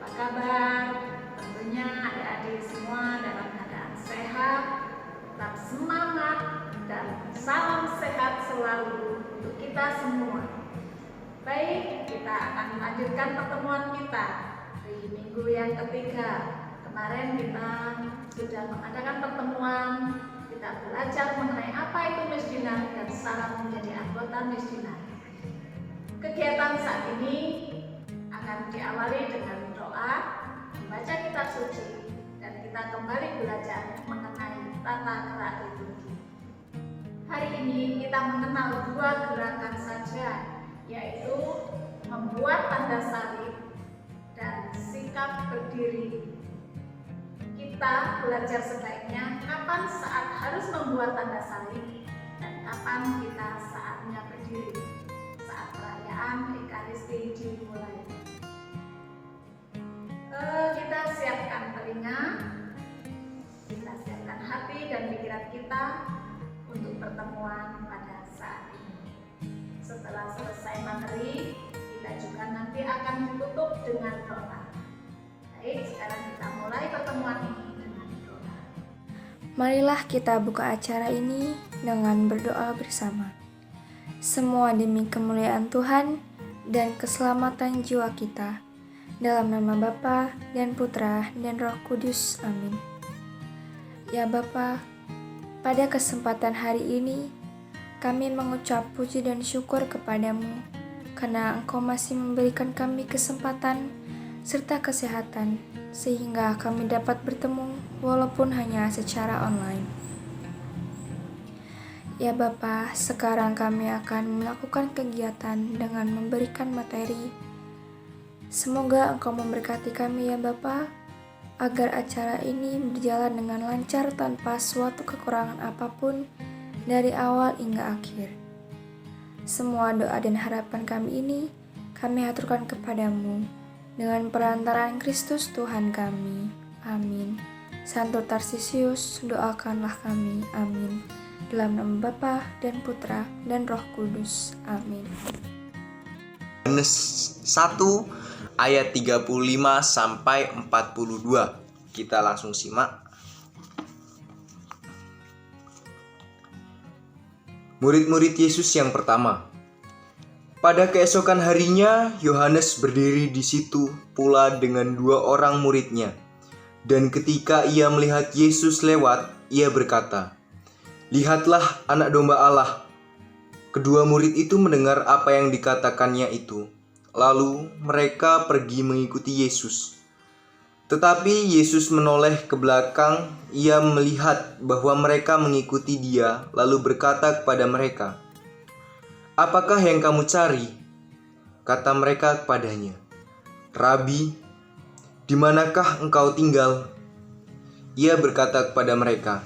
Apa kabar? Tentunya adik-adik semua dalam keadaan sehat, tetap semangat, dan salam sehat selalu untuk kita semua. Baik, kita akan melanjutkan pertemuan kita di minggu yang ketiga. Kemarin kita sudah mengadakan pertemuan, kita belajar mengenai apa itu misdinar dan syarat menjadi anggota misdinar. Kegiatan saat ini akan diawali dengan doa, membaca kitab suci, dan kita kembali belajar mengenai tata gerak liturgi. Hari ini kita mengenal dua gerakan saja, yaitu membuat tanda salib dan sikap berdiri. Kita belajar sebaiknya kapan saat harus membuat tanda salib dan kapan kita saatnya berdiri saat perayaan Ekaristi dimulai. Kita siapkan telinga, kita siapkan hati dan pikiran kita untuk pertemuan pada saat ini. Setelah selesai materi, kita juga nanti akan ditutup dengan doa. Baik, sekarang kita mulai pertemuan ini dengan doa. Marilah kita buka acara ini dengan berdoa bersama. Semua demi kemuliaan Tuhan dan keselamatan jiwa kita. Dalam nama Bapa dan Putra dan Roh Kudus. Amin. Ya Bapa, pada kesempatan hari ini, kami mengucap puji dan syukur kepadamu, karena Engkau masih memberikan kami kesempatan serta kesehatan, sehingga kami dapat bertemu walaupun hanya secara online. Ya Bapa, sekarang kami akan melakukan kegiatan dengan memberikan materi. Semoga Engkau memberkati kami ya Bapa, agar acara ini berjalan dengan lancar tanpa suatu kekurangan apapun dari awal hingga akhir. Semua doa dan harapan kami ini kami aturkan kepadamu dengan perantaraan Kristus Tuhan kami. Amin. Santo Tarsisius, doakanlah kami. Amin. Dalam nama Bapa dan Putra dan Roh Kudus. Amin. Yohanes 1 ayat 35 sampai 42. Kita langsung simak. Murid-murid Yesus yang pertama. Pada keesokan harinya, Yohanes berdiri di situ pula dengan 2 orang muridnya. Dan ketika ia melihat Yesus lewat, ia berkata, "Lihatlah anak domba Allah." Kedua murid itu mendengar apa yang dikatakannya itu. Lalu mereka pergi mengikuti Yesus. Tetapi Yesus menoleh ke belakang, ia melihat bahwa mereka mengikuti dia, lalu berkata kepada mereka, "Apakah yang kamu cari?" Kata mereka kepadanya, "Rabi, di manakah engkau tinggal?" Ia berkata kepada mereka,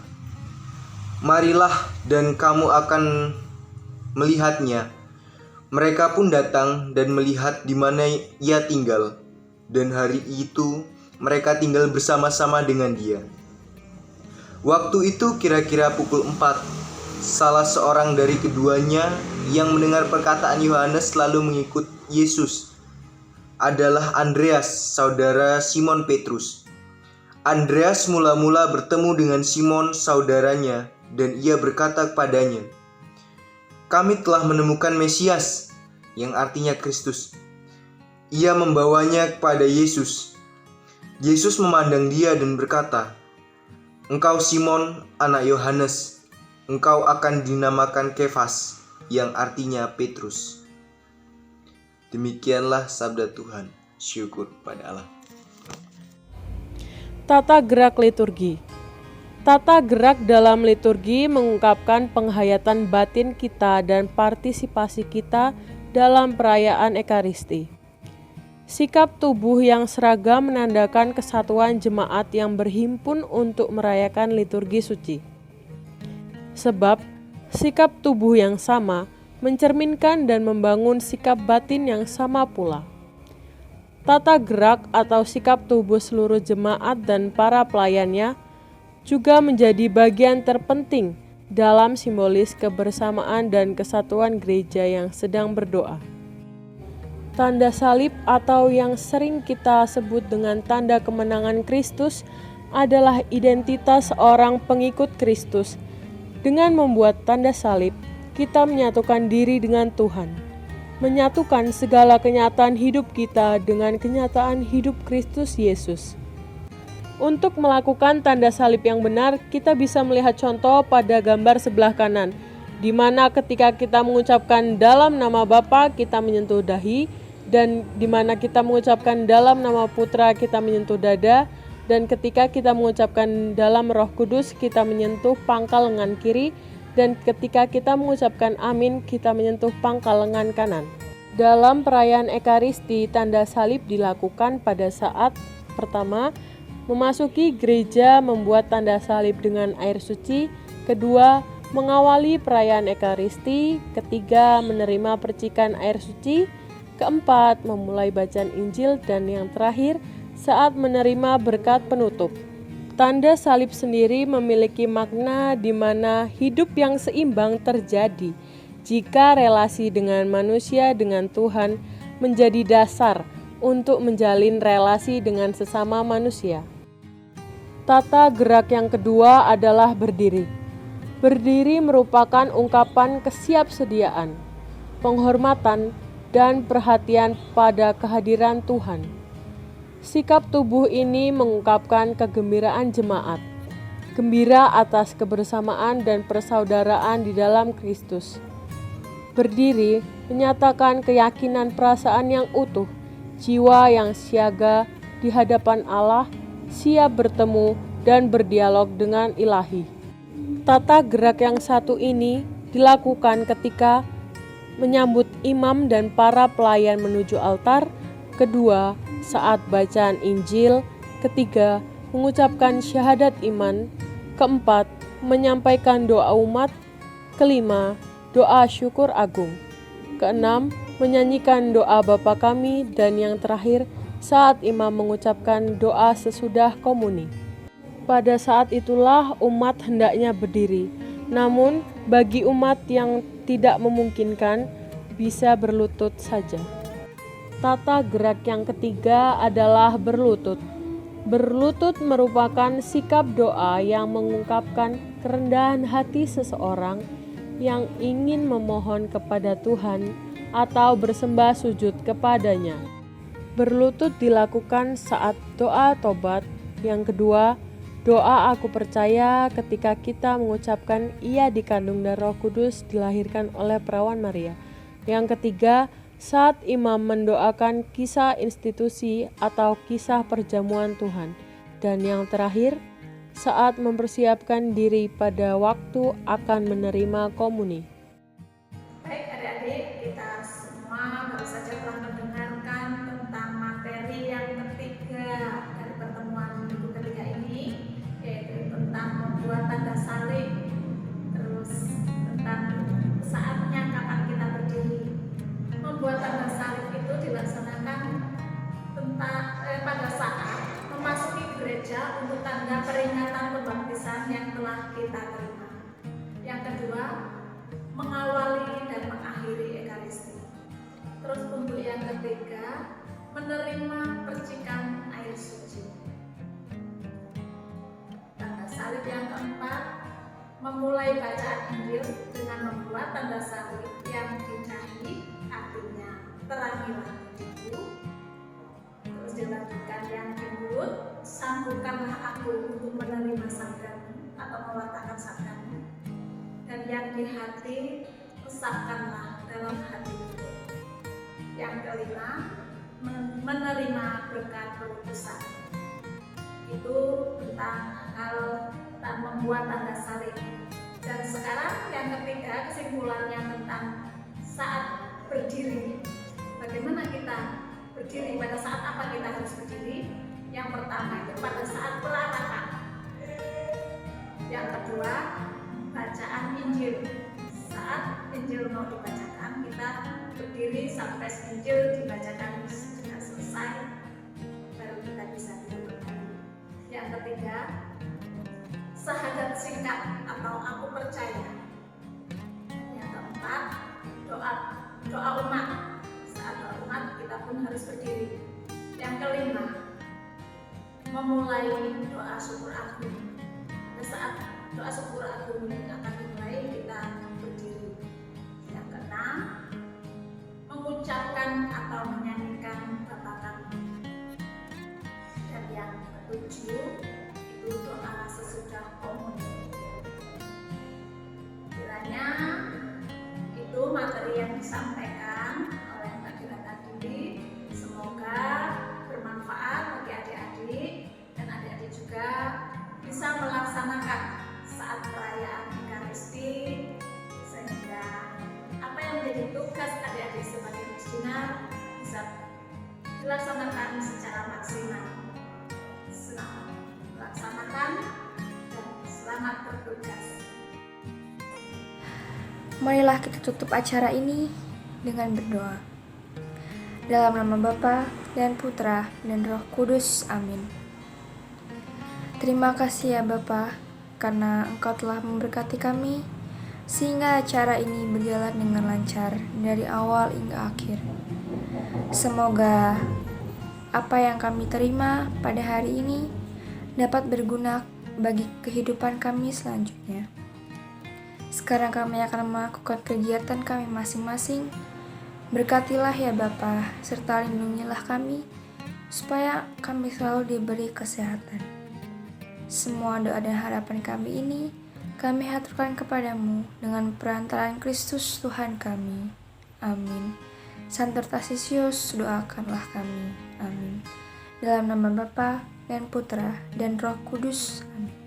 "Marilah dan kamu akan melihatnya." Mereka pun datang dan melihat di mana ia tinggal, dan hari itu mereka tinggal bersama-sama dengan dia. Waktu itu kira-kira pukul 4, salah seorang dari keduanya yang mendengar perkataan Yohanes lalu mengikut Yesus adalah Andreas, saudara Simon Petrus. Andreas mula-mula bertemu dengan Simon, saudaranya, dan ia berkata kepadanya, "Kami telah menemukan Mesias," yang artinya Kristus. Ia membawanya kepada Yesus. Yesus memandang dia dan berkata, "Engkau Simon, anak Yohanes, engkau akan dinamakan Kefas," yang artinya Petrus. Demikianlah sabda Tuhan. Syukur pada Allah. Tata gerak liturgi. Tata gerak dalam liturgi mengungkapkan penghayatan batin kita dan partisipasi kita dalam perayaan Ekaristi. Sikap tubuh yang seragam menandakan kesatuan jemaat yang berhimpun untuk merayakan liturgi suci. Sebab, sikap tubuh yang sama mencerminkan dan membangun sikap batin yang sama pula. Tata gerak atau sikap tubuh seluruh jemaat dan para pelayannya juga menjadi bagian terpenting dalam simbolis kebersamaan dan kesatuan gereja yang sedang berdoa. Tanda salib atau yang sering kita sebut dengan tanda kemenangan Kristus adalah identitas seorang pengikut Kristus. Dengan membuat tanda salib, kita menyatukan diri dengan Tuhan, menyatukan segala kenyataan hidup kita dengan kenyataan hidup Kristus Yesus. Untuk melakukan tanda salib yang benar, kita bisa melihat contoh pada gambar sebelah kanan, di mana ketika kita mengucapkan dalam nama Bapa, kita menyentuh dahi, dan di mana kita mengucapkan dalam nama Putra, kita menyentuh dada, dan ketika kita mengucapkan dalam Roh Kudus, kita menyentuh pangkal lengan kiri, dan ketika kita mengucapkan amin, kita menyentuh pangkal lengan kanan. Dalam perayaan Ekaristi, tanda salib dilakukan pada saat pertama, memasuki gereja membuat tanda salib dengan air suci, kedua, mengawali perayaan Ekaristi, ketiga, menerima percikan air suci, keempat, memulai bacaan Injil, dan yang terakhir, saat menerima berkat penutup. Tanda salib sendiri memiliki makna di mana hidup yang seimbang terjadi jika relasi dengan manusia dengan Tuhan menjadi dasar untuk menjalin relasi dengan sesama manusia. Tata gerak yang kedua adalah berdiri. Berdiri merupakan ungkapan kesiapsediaan, penghormatan, dan perhatian pada kehadiran Tuhan. Sikap tubuh ini mengungkapkan kegembiraan jemaat, gembira atas kebersamaan dan persaudaraan di dalam Kristus. Berdiri menyatakan keyakinan perasaan yang utuh, jiwa yang siaga di hadapan Allah, siap bertemu dan berdialog dengan Ilahi. Tata gerak yang satu ini dilakukan ketika menyambut imam dan para pelayan menuju altar, kedua, saat bacaan Injil, ketiga, mengucapkan syahadat iman, keempat, menyampaikan doa umat, kelima, doa syukur agung, keenam, menyanyikan doa Bapa Kami, dan yang terakhir, saat imam mengucapkan doa sesudah komuni. Pada saat itulah umat hendaknya berdiri, namun bagi umat yang tidak memungkinkan bisa berlutut saja. Tata gerak yang ketiga adalah berlutut. Berlutut merupakan sikap doa yang mengungkapkan kerendahan hati seseorang yang ingin memohon kepada Tuhan atau bersembah sujud kepadanya. Berlutut dilakukan saat doa tobat. Yang kedua, doa aku percaya ketika kita mengucapkan ia dikandung dari Roh Kudus dilahirkan oleh perawan Maria. Yang ketiga, saat imam mendoakan kisah institusi atau kisah perjamuan Tuhan. Dan yang terakhir, saat mempersiapkan diri pada waktu akan menerima komuni. Baik adik-adik, kita semua baru saja telah mendengarkan tentang materi yang ketiga dari pertemuan minggu ketiga ini, yaitu tentang membuat tanda salib, terus tentang saatnya kapan kita berdiri. Membuat tanda salib itu dilaksanakan pada saat memasuki gereja untuk tanda peringatan pembaptisan yang telah kita terima. Yang kedua, mengawali dan mengakhiri Ekaristi. Terus untuk yang ketiga, menerima percikan air suci. Tanda salib yang keempat, memulai bacaan Injil dengan membuat tanda salib yang didahi, artinya terangilah hidupku. Terus dilanjutkan yang di mulut, sanggukanlah aku untuk menerima sabdamu atau mewartakan sabdamu. Dan yang di hati, resapkanlah dalam hatiku. Yang kelima, menerima berkat perutusan. Itu tentang hal tentang membuat tanda salib. Dan sekarang yang ketiga, kesimpulannya tentang saat berdiri. Bagaimana kita berdiri, pada saat apa kita harus berdiri? Yang pertama itu pada saat pelarakan. Yang kedua, bacaan Injil. Saat Injil mau dibacakan, kita berdiri sampai Injil dibacakan sudah selesai, baru kita bisa duduk kembali. Yang ketiga, syahadat singkat atau aku percaya. Yang keempat, doa umat. Saat doa umat kita memulai doa syukur agung. Pada saat doa syukur agung akan dimulai, kita berdiri. Yang keenam, mengucapkan atau menyanyikan Bapa Kami. Dan yang ketujuh, itu doa sesudah komuni. Kiranya itu materi yang disampaikan oleh Mbak Dila tadi semoga bermanfaat bagi adik-adik, dan adik-adik juga bisa melaksanakan saat perayaan Ekaristi, sehingga apa yang menjadi tugas adik-adik sebagai missioner bisa dilaksanakan secara maksimal. Selamat melaksanakan dan selamat bertugas. Marilah kita tutup acara ini dengan berdoa. Dalam nama Bapa dan Putra dan Roh Kudus. Amin. Terima kasih ya Bapa, karena Engkau telah memberkati kami, sehingga acara ini berjalan dengan lancar dari awal hingga akhir. Semoga apa yang kami terima pada hari ini dapat berguna bagi kehidupan kami selanjutnya. Sekarang kami akan melakukan kegiatan kami masing-masing. Berkatilah ya Bapa, serta lindungilah kami, supaya kami selalu diberi kesehatan. Semua doa dan harapan kami ini, kami haturkan kepadamu dengan perantaraan Kristus Tuhan kami. Amin. Santer Tasisius, doakanlah kami. Amin. Dalam nama Bapa dan Putra dan Roh Kudus. Amin.